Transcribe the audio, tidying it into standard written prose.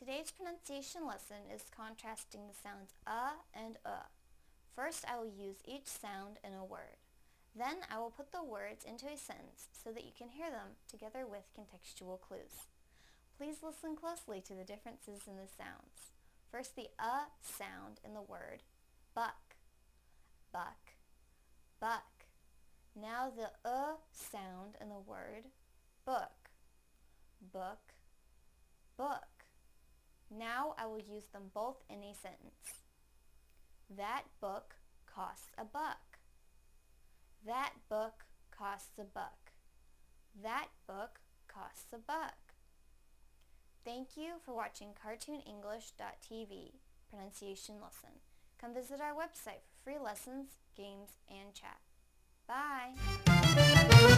Today's pronunciation lesson is contrasting the sounds and First, I will use each sound in a word. Then I will put the words into a sentence so that you can hear them together with contextual clues. Please listen closely to the differences in the sounds. First, the sound in the word buck, buck, buck. Now the sound in the word book, book, book. Now I will use them both in a sentence. That book costs a buck. That book costs a buck. That book costs a buck. Thank you for watching CartoonEnglish.tv pronunciation lesson. Come visit our website for free lessons, games, and chat. Bye!